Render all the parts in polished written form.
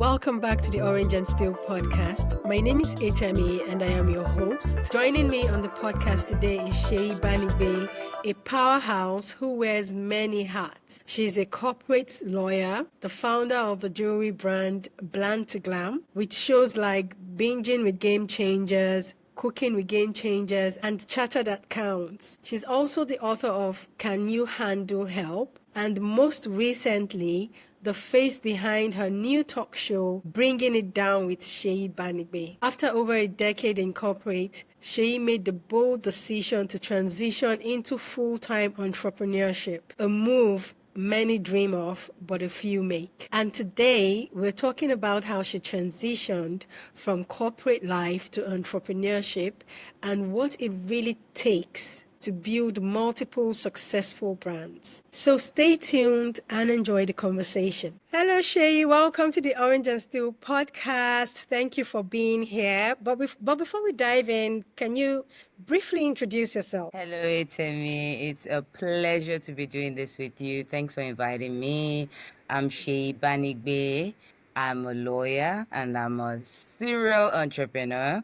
Welcome back to the Orange and Steel podcast. My name is Etemi and I am your host. Joining me on the podcast today is Seyi Banigbe, a powerhouse who wears many hats. She's a corporate lawyer, the founder of the jewelry brand Bland to Glam, with shows like Binging with Game Changers, Cooking with Game Changers, and Chatter That Counts. She's also the author of Can You Handle Help? And most recently, the face behind her new talk show, Bringing It Down with Seyi Banigbe. After over a decade in corporate, Seyi made the bold decision to transition into full-time entrepreneurship, a move many dream of, but a few make. And today, we're talking about how she transitioned from corporate life to entrepreneurship and what it really takes to build multiple successful brands. So stay tuned and enjoy the conversation. Hello, Seyi. Welcome to the Orange and Steel podcast. Thank you for being here. But before we dive in, can you briefly introduce yourself? Hello, Etemi. It's a pleasure to be doing this with you. Thanks for inviting me. I'm Seyi Banigbe. I'm a lawyer and I'm a serial entrepreneur.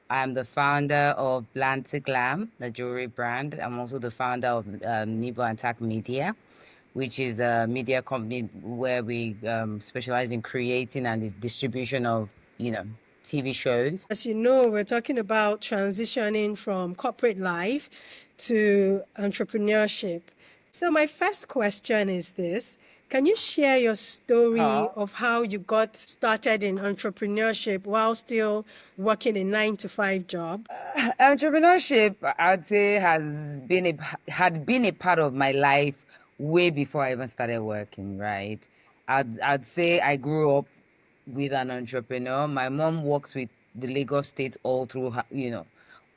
I'm the founder of Bland to Glam, the jewelry brand. I'm also the founder of Nivo and Tac Media, which is a media company where we specialize in creating and the distribution of, TV shows. As you know, we're talking about transitioning from corporate life to entrepreneurship. So my first question is this. Can you share your story of how you got started in entrepreneurship while still working a 9 to 5 job? Entrepreneurship, I'd say, had been a part of my life way before I even started working, right? I'd say I grew up with an entrepreneur. My mom worked with the Lagos State all through,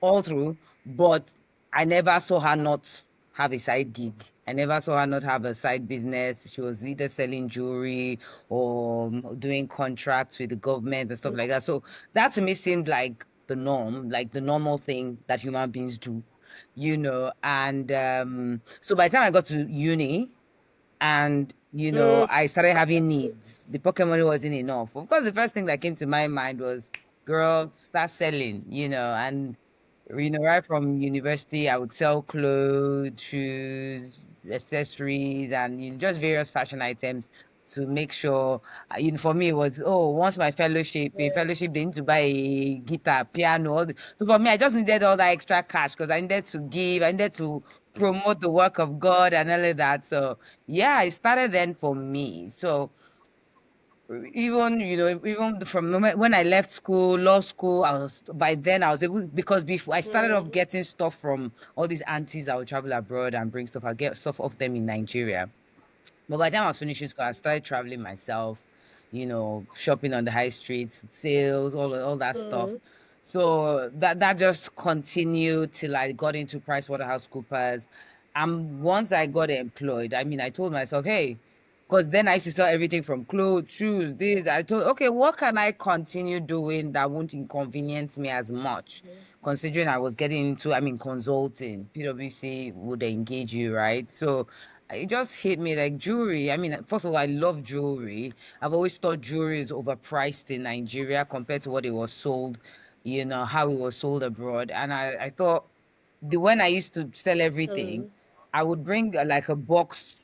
all through, but I never saw her not have a side gig. I never saw her not have a side business. She was either selling jewelry or doing contracts with the government and stuff like that. So that to me seemed like the norm, like the normal thing that human beings do, And so by the time I got to uni, and I started having needs. The pocket money wasn't enough. Of course, the first thing that came to my mind was, girl, start selling, and right from university, I would sell clothes, shoes, accessories, and just various fashion items to make sure. For me, it was once my fellowship, in fellowship, they need to buy a guitar, piano. So for me, I just needed all that extra cash because I needed to give, I needed to promote the work of God and all of that. So yeah, it started then for me. So even from the moment when I left school, law school, by then I was able, because before I started off getting stuff from all these aunties that would travel abroad and bring stuff. I get stuff off them in Nigeria. But by the time I was finishing school, I started traveling myself, shopping on the high streets, sales, all that stuff. So that just continued till I got into PricewaterhouseCoopers. And once I got employed, I told myself, hey, because then I used to sell everything from clothes, shoes, this. I told, okay, what can I continue doing that won't inconvenience me as much? Considering I was getting into, consulting, PwC would engage you, right? So it just hit me like jewelry. First of all, I love jewelry. I've always thought jewelry is overpriced in Nigeria compared to what it was sold, how it was sold abroad. And I thought when I used to sell everything, I would bring like a box,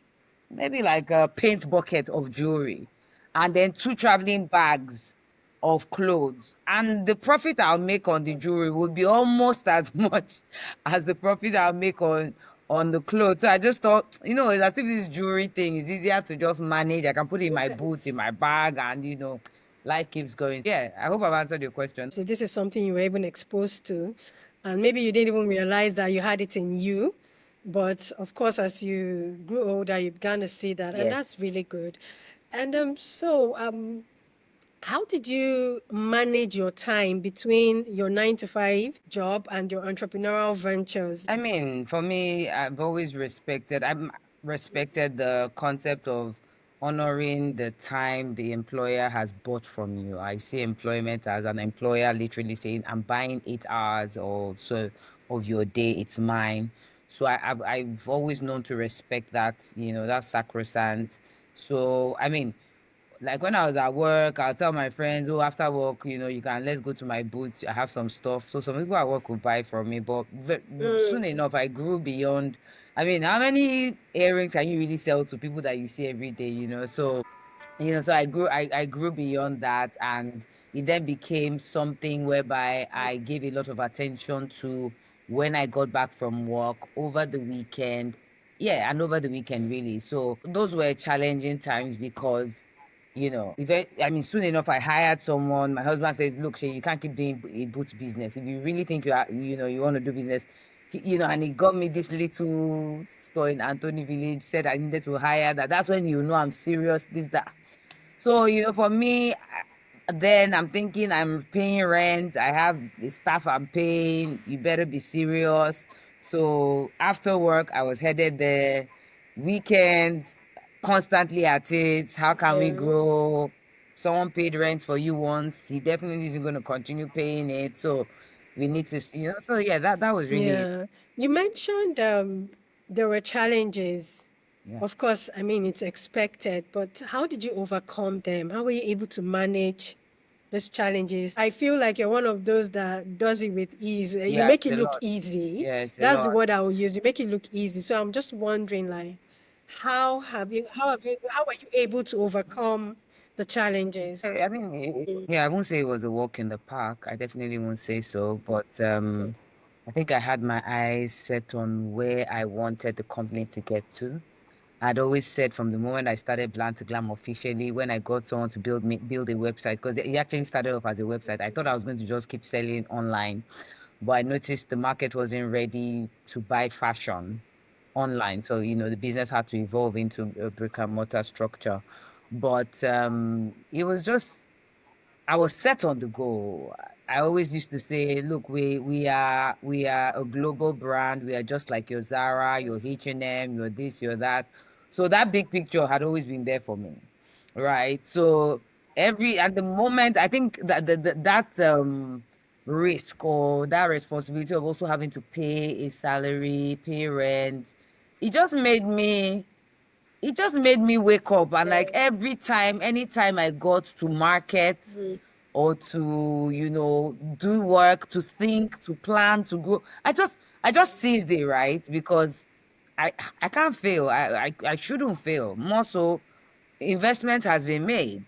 maybe like a paint bucket of jewelry, and then 2 traveling bags of clothes. And the profit I'll make on the jewelry would be almost as much as the profit I'll make on the clothes. So I just thought, it's as if this jewelry thing is easier to just manage. I can put it in my boots, in my bag, and life keeps going. Yeah, I hope I've answered your question. So this is something you were even exposed to, and maybe you didn't even realize that you had it in you. But of course, as you grew older, you began to see that, and Yes. that's really good. And how did you manage your time between your 9 to 5 job and your entrepreneurial ventures? For me, I've respected the concept of honoring the time the employer has bought from you. I see employment as an employer literally saying, I'm buying 8 hours or so of your day, it's mine. So I've always known to respect that, that's sacrosanct. So, Like when I was at work, I'll tell my friends, oh, after work, let's go to my booth. I have some stuff. So some people at work will buy from me. But soon Mm, enough, I grew beyond. I mean, how many earrings can you really sell to people that you see every day, So I grew beyond that, and it then became something whereby I gave a lot of attention to when I got back from work over the weekend. Yeah, and over the weekend really. So those were challenging times because, I mean, soon enough I hired someone. My husband says, "Look, Shay, you can't keep doing a boot business. If you really think you want to do business." And he got me this little store in Anthony Village, said I needed to hire that. That's when I'm serious, this, that. So, for me, then I'm thinking I'm paying rent. I have the staff I'm paying. You better be serious. So after work, I was headed there. Weekends, constantly at it. How can we yeah. grow? Someone paid rent for you once. He definitely isn't going to continue paying it. So we need to see, So yeah, that was really it. Yeah. You mentioned there were challenges. Yeah. Of course, I mean, it's expected, but how did you overcome them? How were you able to manage these challenges? I feel like you're one of those that does it with ease. You Yeah, make it's it a look lot. easy. Yeah, it's a That's the lot. word I will use. You make it look easy. So I'm just wondering, like, how are you able to overcome the challenges? I mean, yeah, I won't say it was a walk in the park. I definitely won't say so. But I think I had my eyes set on where I wanted the company to get to. I'd always said from the moment I started Bland to Glam officially, when I got someone to build a website, because it actually started off as a website. I thought I was going to just keep selling online, but I noticed the market wasn't ready to buy fashion online. So, the business had to evolve into a brick and mortar structure. But it was just I was set on the goal. I always used to say, look, we are a global brand. We are just like your Zara, your H&M, your this, your that. So that big picture had always been there for me, right? So at the moment, I think that risk or that responsibility of also having to pay a salary, pay rent, it just made me it just made me wake up, and like Yeah. every time, anytime I got to market Mhm. or to, do work, to think, to plan, to grow, I just seized it, right? Because I I can't fail. I shouldn't fail. More so, investment has been made.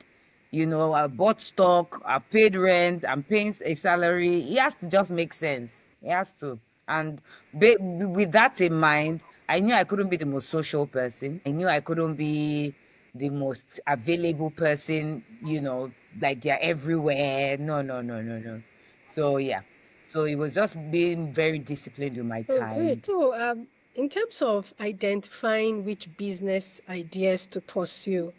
I bought stock, I paid rent, I'm paying a salary. It has to just make sense. It has to. And with that in mind, I knew I couldn't be the most social person. I knew I couldn't be the most available person, like you're everywhere. No, no, no, no, no. So, yeah. So it was just being very disciplined with my Oh, great. time. So, in terms of identifying which business ideas to pursue,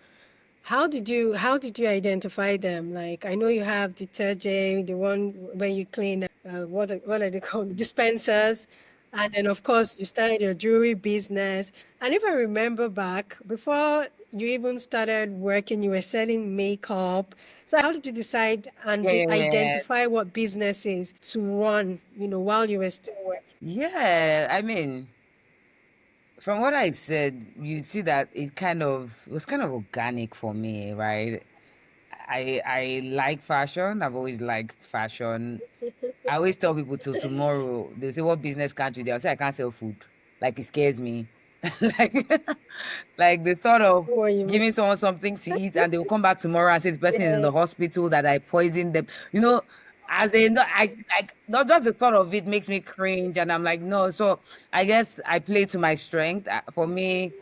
how did you identify them? Like, I know you have detergent, the one when you clean, what are they called? Dispensers. And then, of course, you started your jewelry business. And if I remember back, before you even started working, you were selling makeup. So how did you decide and Yeah, yeah, yeah. identify what businesses to run, while you were still working? Yeah, I mean, from what I said, you'd see that it was kind of organic for me, right? I like fashion. I've always liked fashion. I always tell people till tomorrow, they say, what business can't you do? I say I can't sell food. Like it scares me. Like like the thought of What you mean? giving someone something to eat and they will come back tomorrow and say the person is in Yeah. the hospital, that I poisoned them. As they know, not just the thought of it makes me cringe, and I'm like, no. So I guess I play to my strength. For me,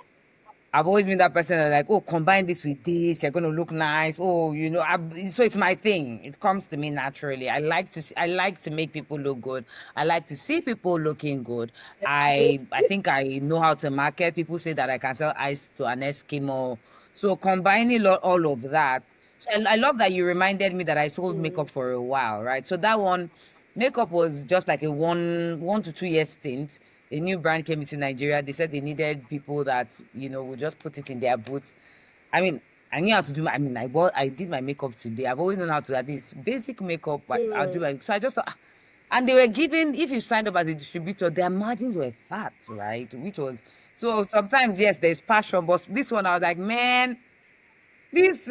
I've always been that person that like, oh, combine this with this, you're gonna look nice. Oh, so it's my thing. It comes to me naturally. I like to make people look good. I like to see people looking good. I think I know how to market. People say that I can sell ice to an Eskimo. So combining all of that. So I love that you reminded me that I sold Mm, makeup for a while, right? So that one, makeup was just like a 1 to 2 year stint. A new brand came into Nigeria. They said they needed people that, would just put it in their boots. I mean, I knew how to do I did my makeup today. I've always known how to do this basic makeup. I'll do mm, my, so I just thought, and they were giving, if you signed up as a distributor, their margins were fat, right? Which was, so sometimes, yes, there's passion, but this one, I was like, man, this,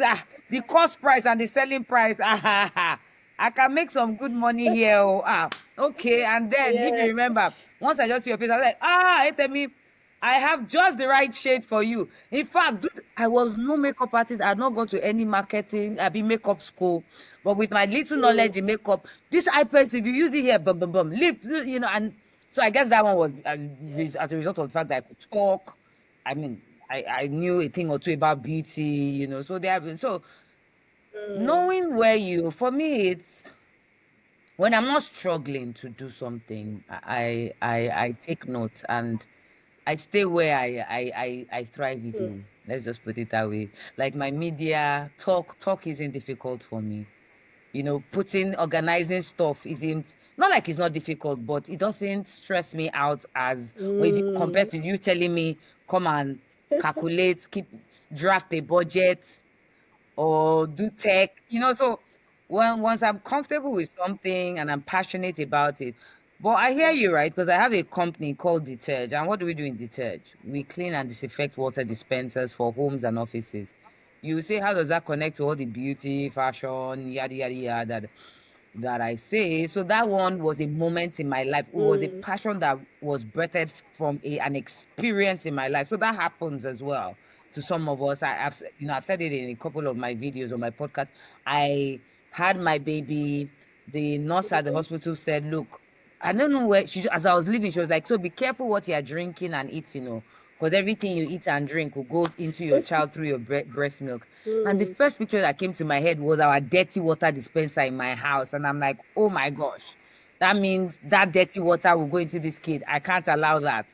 the cost price and the selling price. I can make some good money here. Oh, okay. And then if you Yeah. remember, once I just see your face, I was like, Etemi, I have just the right shade for you. In fact, dude, I was no makeup artist. I had not gone to any marketing, I be makeup school. But with my little knowledge in makeup, this eye pencil, if you use it here, boom, boom, boom, lip, and so I guess that one was as a result of the fact that I could talk. I mean, I knew a thing or two about beauty, So they have so knowing where you for me it's when I'm not struggling to do something, I take note and I stay where I thrive easily. Let's just put it that way. Like my media talk isn't difficult for me. Putting organizing stuff isn't not like it's not difficult, but it doesn't stress me out as compared to you telling me come and calculate, keep draft a budget or do tech, so once I'm comfortable with something and I'm passionate about it. But I hear you, right? Because I have a company called Deterge. And what do we do in Deterge? We clean and disinfect water dispensers for homes and offices. You say, how does that connect to all the beauty, fashion, yada, yada, yada? That I say. So that one was a moment in my life. It was a passion that was birthed from an experience in my life. So that happens as well to some of us. I've said it in a couple of my videos on my podcast. I had my baby. The nurse at the hospital said, "Look, I don't know where as I was leaving, she was like, so be careful what you're drinking and eating, because everything you eat and drink will go into your child through your breast milk." And the first picture that came to my head was our dirty water dispenser in my house. And I'm like, oh my gosh, that means that dirty water will go into this kid. I can't allow that.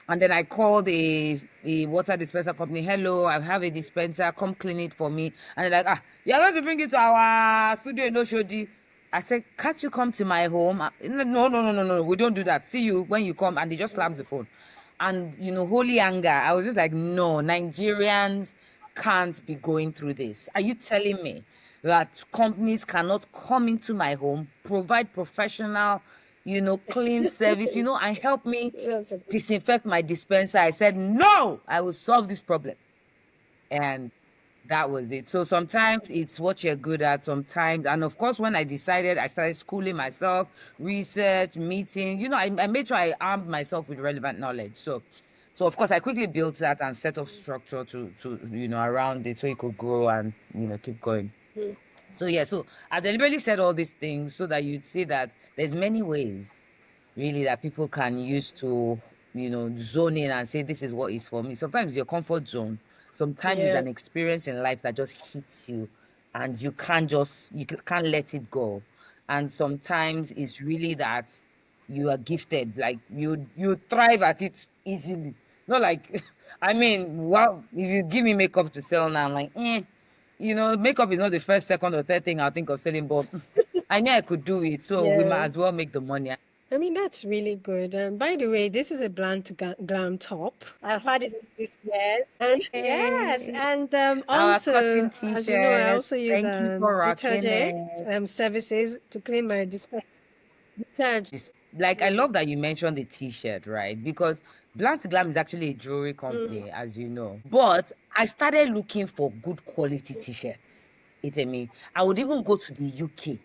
And then I called a water dispenser company. Hello, I have a dispenser. Come clean it for me. And they're like, you're going to bring it to our studio in Oshodi. I said, can't you come to my home? No, no, no, no, no. We don't do that. See you when you come. And they just slammed the phone. And, holy anger. I was just like, no, Nigerians can't be going through this. Are you telling me that companies cannot come into my home, provide professional, clean service, and help me That's a disinfect my dispenser? I said, no, I will solve this problem. And that was it. So sometimes it's what you're good at, sometimes. And of course, when I decided, I started schooling myself, research, meeting, I made sure I armed myself with relevant knowledge. So of course, I quickly built that and set up structure to around it so it could grow and, keep going. So yeah, so I deliberately said all these things so that you'd see that there's many ways really that people can use to, zone in and say this is what is for me. Sometimes your comfort zone, sometimes it's yeah. an experience in life that just hits you and you can't let it go. And sometimes it's really that you are gifted, like you thrive at it easily. Not like I mean, well, if you give me makeup to sell now, I'm like, makeup is not the first, second, or third thing I'll think of selling, but I knew I could do it, so we might Yeah. as well make the money. I mean, that's really good. And by the way, this is a bland glam top. I've had it this years. And yes, Hey, and our also, cotton as you know, I t-shirt. also use Thank you for rocking detergent it. services to clean my detergent. Like I love that you mentioned the t-shirt, right? Because Blunt Glam is actually a jewelry Mm, company, as you know. But I started looking for good quality t-shirts. It's a me. I would even go to the UK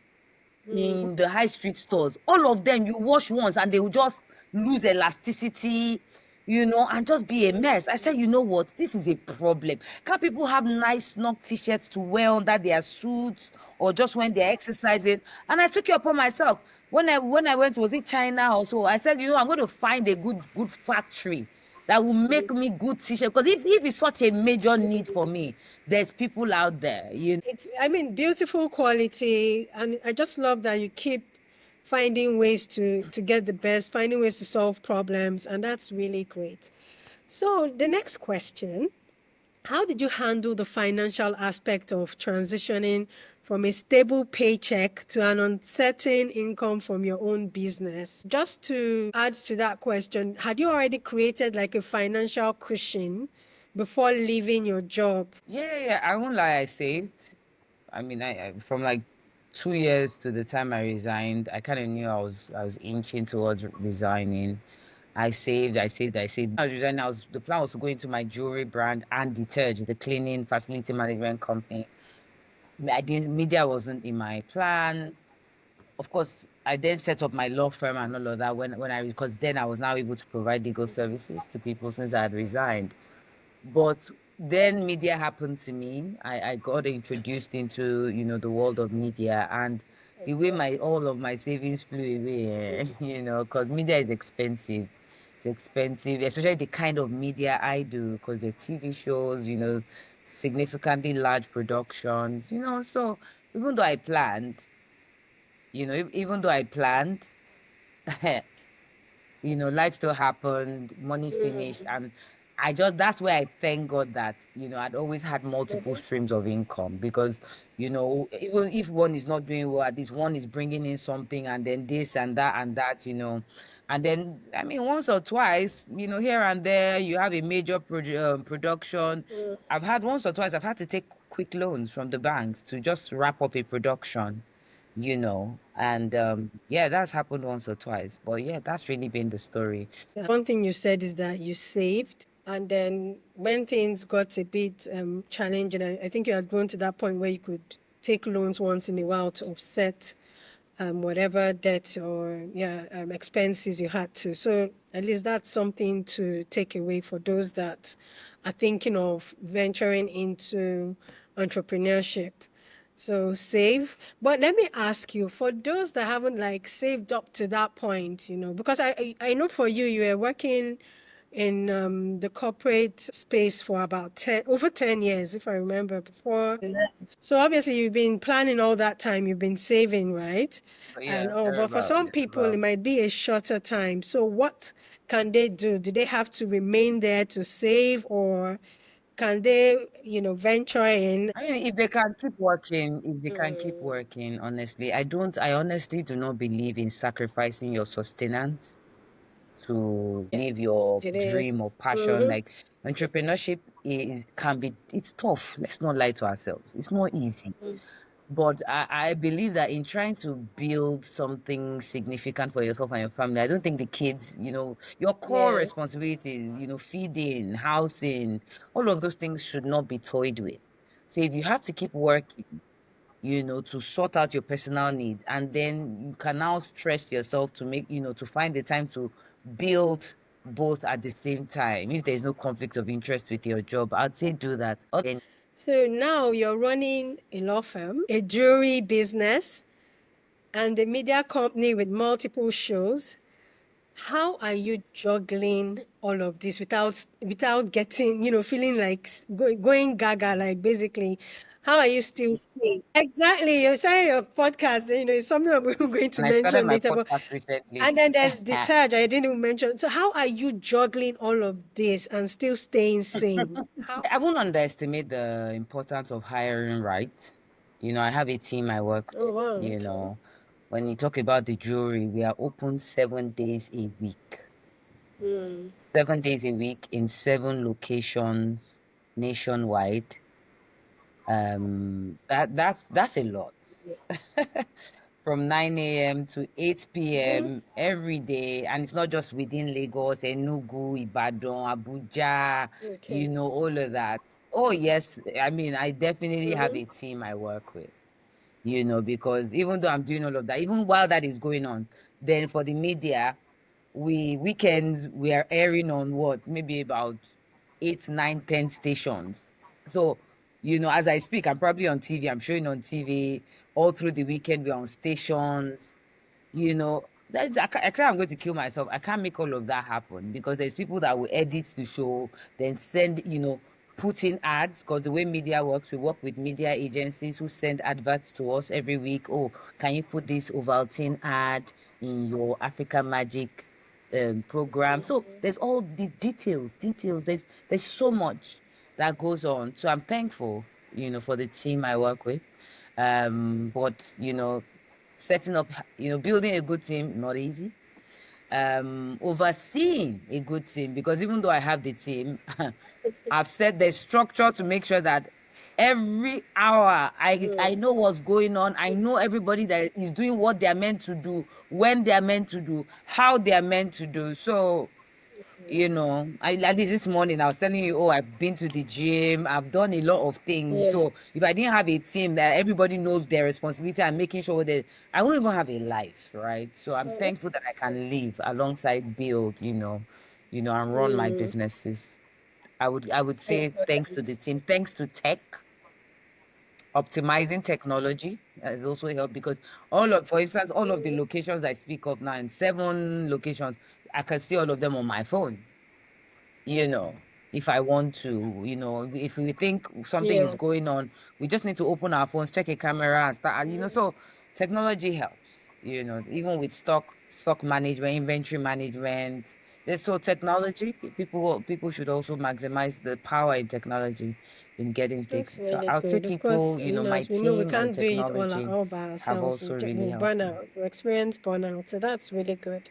in the high street stores. All of them, you wash once and they will just lose elasticity, and just be a mess. I said, you know what? This is a problem. Can't people have nice snug t-shirts to wear under their suits or just when they're exercising? And I took it upon myself. When I went, was it China or so? I said, I'm going to find a good factory that will make me good t-shirt. Because if it's such a major need for me, there's people out there. it's, I mean, beautiful quality. And I just love that you keep finding ways to get the best, finding ways to solve problems. And that's really great. So the next question, how did you handle the financial aspect of transitioning from a stable paycheck to an uncertain income from your own business? Just to add to that question, had you already created like a financial cushion before leaving your job? Yeah, I won't lie, I saved. I mean, I from like 2 years to the time I resigned, I kind of knew I was inching towards resigning. I saved, I saved, I saved. I was resigning. The plan was to go into my jewelry brand and Deterge, the cleaning facility management company. I didn't, media wasn't in my plan. Of course, I then set up my law firm and all of that when I, because then I was now able to provide legal services to people since I had resigned. But then media happened to me. I got introduced into, the world of media, and the way my all of my savings flew away, because media is expensive. It's expensive, especially the kind of media I do, because the TV shows, significantly large productions, so even though I planned, even though I planned, life still happened, money finished, and that's where I thank God that, I'd always had multiple streams of income because, even if one is not doing well, at least one is bringing in something, and then this and that, and then, I mean, once or twice, here and there, you have a major production. I've had once or twice, I've had to take quick loans from the banks to just wrap up a production, and yeah, that's happened once or twice, but yeah, that's really been the story. One thing you said is that you saved, and then when things got a bit challenging, I think you had grown to that point where you could take loans once in a while to offset whatever debt or expenses you had to. So at least that's something to take away for those that are thinking of venturing into entrepreneurship. So save. But let me ask you, for those that haven't like saved up to that point, because I know for you, you were working in the corporate space for about 10 years, if I remember, before. So obviously you've been planning all that time, you've been saving, right? But And yeah, oh, but for some people it about. might be a shorter time. So what can they do? Do they have to remain there to save, or can they, venture in? I mean, if they can keep working, if they can keep working, honestly, I honestly do not believe in sacrificing your sustenance to live Yes, your it dream or is. passion. Mm-hmm. Like, entrepreneurship it's tough. Let's not lie to ourselves. It's not easy. But I believe that in trying to build something significant for yourself and your family, I don't think the kids, your core Yeah. responsibilities, feeding, housing, all of those things should not be toyed with. So if you have to keep working, to sort out your personal needs, and then you can now stress yourself to make, to find the time to build both at the same time. If there's no conflict of interest with your job, I'd say do that. So now you're running a law firm, a jewelry business, and a media company with multiple shows. How are you juggling all of this without getting, feeling like going gaga, like basically, how are you still sane? Exactly. You're starting your podcast, it's something I'm going to And I started mention my later, but podcast recently. and then there's deterge I didn't even mention. So how are you juggling all of this and still staying sane? I won't underestimate the importance of hiring right. I have a team I work Oh with. wow. When you talk about the jewelry, we are open 7 days a week. Mm. 7 days a week in 7 locations nationwide. That's a lot. From 9 a.m. to 8 Mhm. p.m. every day. And it's not just within Lagos, Enugu, Ibadan, Abuja, Okay. all of that. Oh, yes. I mean, I definitely have Mm-hmm. a team I work with, because even though I'm doing all of that, even while that is going on, then for the media, weekends we are airing on what, maybe about 8, 9, 10 stations. So, as I speak, I'm probably on TV, I'm showing on TV all through the weekend, we're on stations. That's I can't, I'm going to kill myself. I can't make all of that happen because there's people that will edit the show, then send, put in ads, because the way media works, we work with media agencies who send adverts to us every week. Oh, can you put this Ovaltine ad in your Africa Magic program? So there's all the details. There's so much that goes on. So I'm thankful, for the team I work with. But setting up, building a good team, not easy. Overseeing a good team, because even though I have the team, I've set the structure to make sure that every hour I know what's going on. I know everybody that is doing what they're meant to do, when they're meant to do, how they're meant to do. So At least this morning I was telling you, oh, I've been to the gym, I've done a lot of things. Yeah. So if I didn't have a team that everybody knows their responsibility and making sure that I won't even have a life, right? So I'm Oh, thankful that I can live alongside build, and run my mm, businesses. I would so say thanks to the important. team, thanks to tech, optimizing technology has also helped because for instance, all of the locations I speak of now in 7 locations, I can see all of them on my phone. you know, if I want to, if we think something is Yes. going on, we just need to open our phones, check a camera and start, so technology helps, even with stock management, inventory management. So technology, people should also maximize the power in technology in getting things. That's So really I would say good. Of course, people, my as we know, we team and can't do it technology all by have ourselves. also really We'll helped burn me. out. We experience burnout. So that's really good.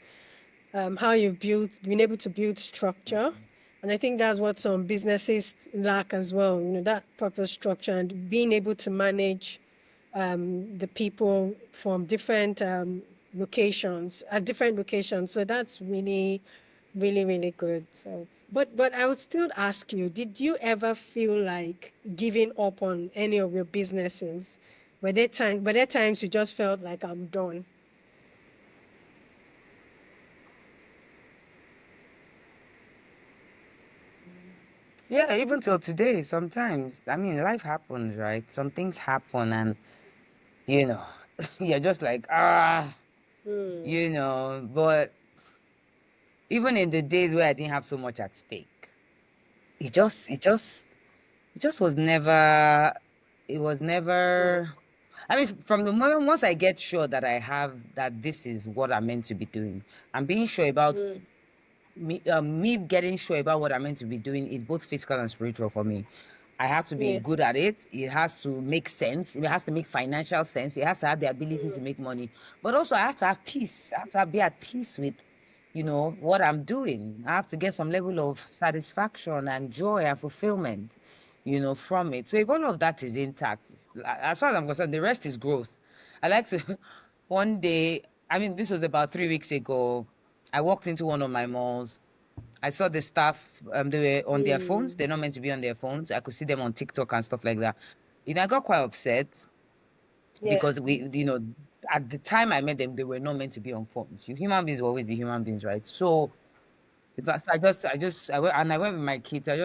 How you've been able to build structure. Mhm. And I think that's what some businesses lack as well, that proper structure and being able to manage the people from different locations at different locations. So that's really, really, really good. So, but I would still ask you, did you ever feel like giving up on any of your businesses? Were there times you just felt like I'm done? Yeah, even till today, sometimes, I mean, life happens, right? Some things happen, and you know, you're just like, Hmm. but even in the days where I didn't have so much at stake, it just, it just, it just was never, I mean, from the moment once I get sure that this is what I'm meant to be doing, I'm being sure about Hmm. me getting sure about what I'm meant to be doing is both physical and spiritual for me. I have to be Yeah. good at it. It has to make sense. It has to make financial sense. It has to have the ability to make money. But also, I have to have peace. I have to be at peace with, what I'm doing. I have to get some level of satisfaction and joy and fulfillment, from it. So if all of that is intact, as far as I'm concerned, the rest is growth. I like to, one day, I mean, this was about 3 weeks ago. I walked into one of my malls. I saw the staff, they were on their phones. Hmm. They're not meant to be on their phones. I could see them on TikTok and stuff like that. I got quite upset Yeah. because at the time I met them, they were not meant to be on phones. You human beings will always be human beings, right? So, I went with my kids. I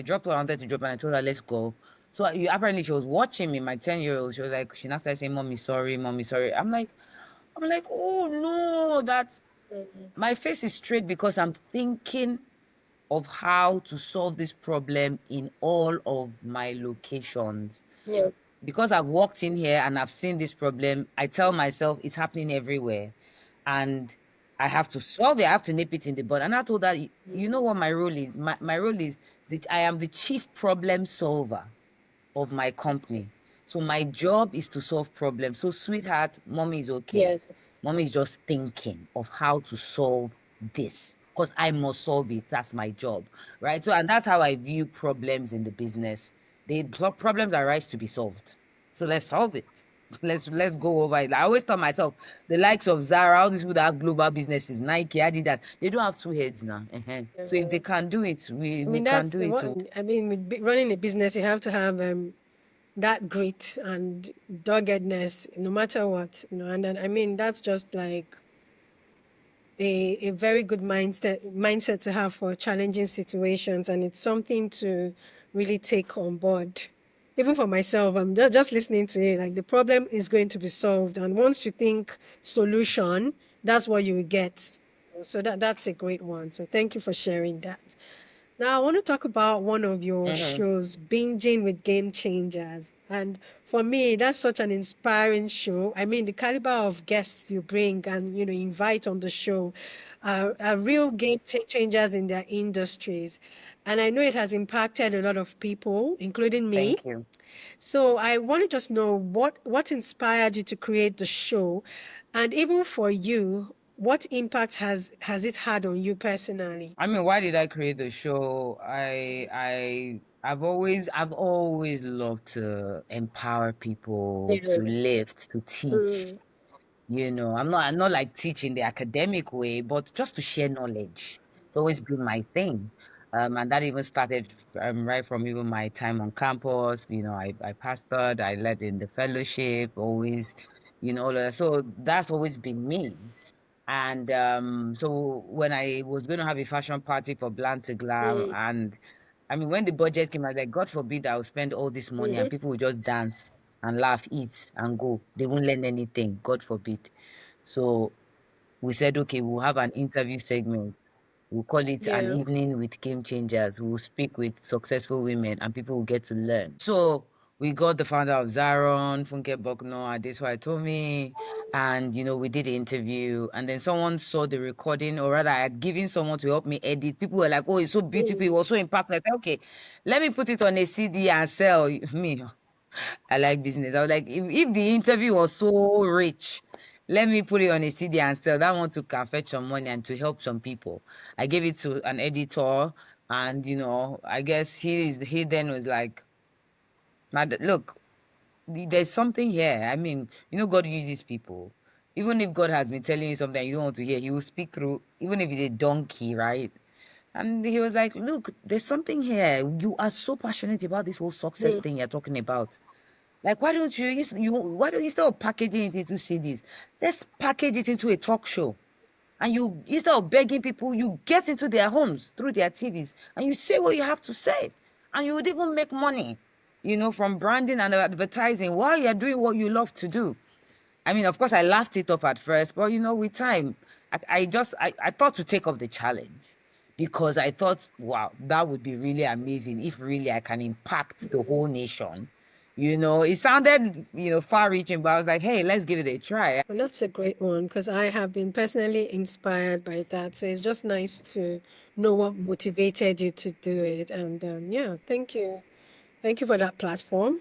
dropped her, I wanted to drop, and I told her, let's go. So apparently she was watching me, my 10-year-old. She was like, she now started saying, mommy, sorry. I'm like, oh no, that Mhm. my face is straight because I'm thinking of how to solve this problem in all of my locations. Yeah. Because I've walked in here and I've seen this problem, I tell myself it's happening everywhere. And I have to solve it. I have to nip it in the bud. And I told her, you know what my role is? My role is that I am the chief problem solver of my company. So my job is to solve problems. So, sweetheart, mommy is okay. Yes. Mommy is just thinking of how to solve this because I must solve it. That's my job, right? So, and that's how I view problems in the business. The problems arise to be solved. So let's solve it. Let's go over it. I always tell myself, the likes of Zara, all these people that have global businesses, Nike, Adidas, they don't have two heads now. So if they can do it, I we mean, can that's do the it what too. I mean. With running a business, you have to have that grit and doggedness, no matter what, And then I mean, that's just like a very good mindset to have for challenging situations, and it's something to really take on board. Even for myself, I'm just listening to you. Like the problem is going to be solved, and once you think solution, that's what you will get. So that's a great one. So thank you for sharing that. Now, I want to talk about one of your Hmm. shows, Binging with Game Changers. And for me, that's such an inspiring show. I mean, the caliber of guests you bring and, invite on the show are real changers in their industries. And I know it has impacted a lot of people, including me. Thank you. So I want to just know what inspired you to create the show, and even for you, what impact has it had on you personally? I mean, why did I create the show? I've always loved to empower people, to Yeah. lift, to teach. I'm not like teaching the academic way, but just to share knowledge. always been my thing. And that even started right from even my time on campus. I pastored, I led in the fellowship, always, all of that. So that's always been me. And so when I was going to have a fashion party for Bland to Glam, Mm. and I mean, when the budget came, I was like, God forbid I will spend all this money and Mm-hmm. people will just dance and laugh, eat and go. They won't learn anything. God forbid. So we said, okay, we'll have an interview segment. We'll call it an Yeah. evening with game changers. We'll speak with successful women and people will get to learn. So we got the founder of Zaron, Funke Bokno, Adeswai Tomi, and we did the interview. And then someone saw the recording, or rather, I had given someone to help me edit. People were like, "Oh, it's so beautiful! It Mm. was so impactful." I said, "Okay, let me put it on a CD and sell." Me, I like business. I was like, if the interview was so rich, let me put it on a CD and sell. That one to can fetch some money and to help some people. I gave it to an editor, and I guess he then was like, Look, there's something here. I mean, God uses people. Even if God has been telling you something you don't want to hear, He will speak through, even if it's a donkey, right?" And he was like, "Look, there's something here. You are so passionate about this whole success Mm. thing you're talking about. Like, why don't why don't you, instead of packaging it into CDs, let's package it into a talk show. And you, instead of begging people, you get into their homes through their TVs and you say what you have to say. And you would even make money, from branding and advertising while you're doing what you love to do." I mean, of course, I laughed it off at first, but with time, I thought to take up the challenge because I thought, wow, that would be really amazing if really I can impact the whole nation. It sounded, far reaching, but I was like, hey, let's give it a try. Well, that's a great one because I have been personally inspired by that. So it's just nice to know what motivated you to do it. And yeah, thank you. Thank you for that platform.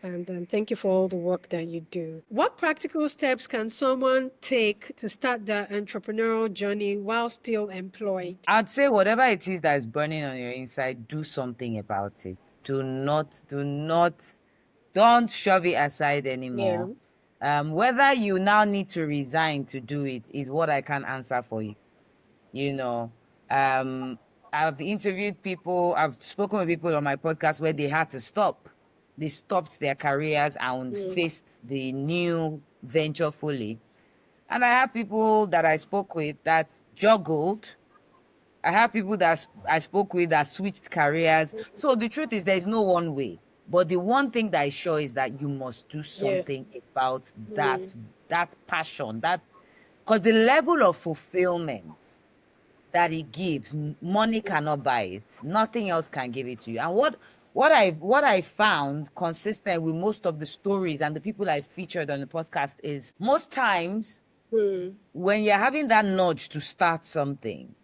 And thank you for all the work that you do. What practical steps can someone take to start their entrepreneurial journey while still employed? I'd say whatever it is that is burning on your inside, do something about it. Don't shove it aside Yeah. anymore. Whether you now need to resign to do it is what I can't answer for you. You know, um, I've interviewed people, I've spoken with people on my podcast where they had to stop. They stopped their careers and Mm. faced the new venture fully. And I have people that I spoke with that juggled. I have people that I spoke with that switched careers. So the truth is, there is no one way. But the one thing that is sure is that you must do Yeah. something about Mm. that passion, because the level of fulfillment that it gives, money cannot buy it. Nothing else can give it to you. And what I found consistent with most of the stories and the people I featured on the podcast is most times Mm. when you're having that nudge to start something,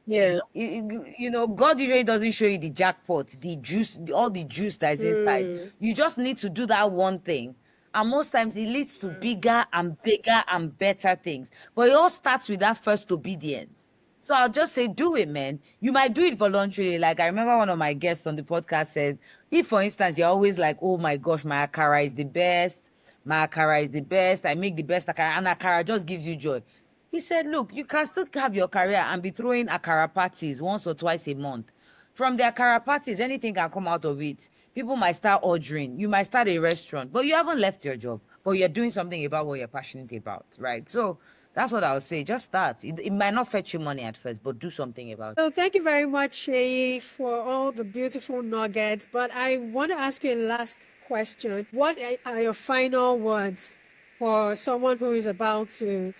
Yeah. God usually doesn't show you the jackpot, the juice, all the juice that is inside. Mm. You just need to do that one thing. And most times it leads to bigger and bigger and better things. But it all starts with that first obedience. So I'll just say, do it, man. You might do it voluntarily. Like I remember one of my guests on the podcast said, if for instance, you're always like, oh my gosh, my akara is the best. My akara is the best. I make the best akara. And akara just gives you joy. He said, look, you can still have your career and be throwing akara parties once or twice a month. From the akara parties, anything can come out of it. People might start ordering. You might start a restaurant, but you haven't left your job, but you're doing something about what you're passionate about, right? So that's what I would say. Just start. It might not fetch you money at first, but do something about it. So thank you very much, Shay, for all the beautiful nuggets. But I want to ask you a last question. What are your final words for someone who is about to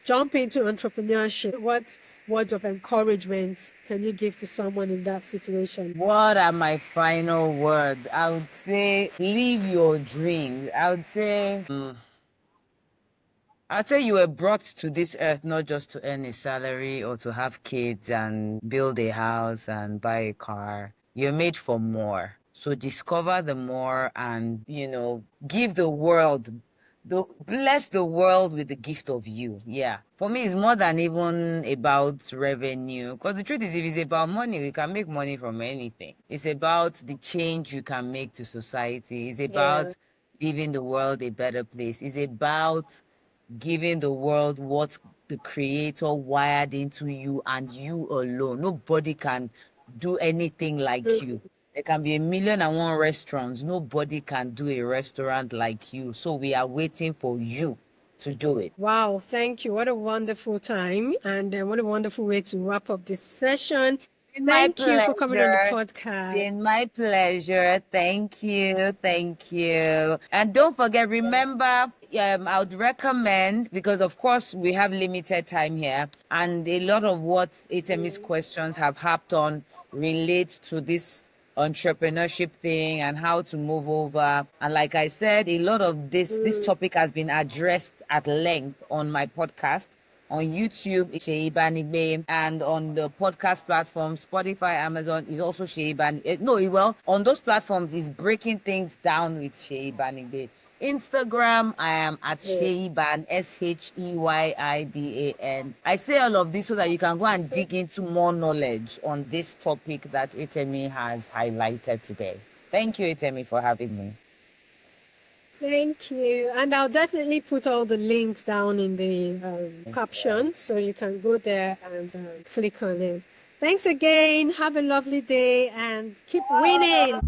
jump into entrepreneurship? What words of encouragement can you give to someone in that situation? What are my final words? I would say, live your dreams. I'd say you were brought to this earth not just to earn a salary or to have kids and build a house and buy a car. You're made for more. So discover the more and, give the world, bless the world with the gift of you. Yeah. For me, it's more than even about revenue. Because the truth is, if it's about money, we can make money from anything. It's about the change you can make to society. It's Yeah. about leaving the world a better place. It's about giving the world what the creator wired into you and you alone. Nobody can do anything like you. There can be 1,000,001 restaurants. Nobody can do a restaurant like you. So we are waiting for you to do it. Wow, thank you. What a wonderful time, and what a wonderful way to wrap up this session. Been my Thank you for coming on the pleasure. podcast. Been my pleasure. Thank you. Thank you. And don't forget, remember, I would recommend, because of course we have limited time here, and a lot of what HME's questions have harped on relates to this entrepreneurship thing and how to move over. And like I said, a lot of this topic has been addressed at length on my podcast. On YouTube, it's Seyi Banigbe, and on the podcast platform, Spotify, Amazon, is also Seyi Banigbe. No, well, on those platforms, is breaking things down with Seyi Banigbe. Instagram, I am at Seyi Ban, SHEYIBAN. I say all of this so that you can go and dig into more knowledge on this topic that Itemi has highlighted today. Thank you, Itemi, for having me. Thank you. And I'll definitely put all the links down in the caption so you can go there and click on it. Thanks again. Have a lovely day and keep winning.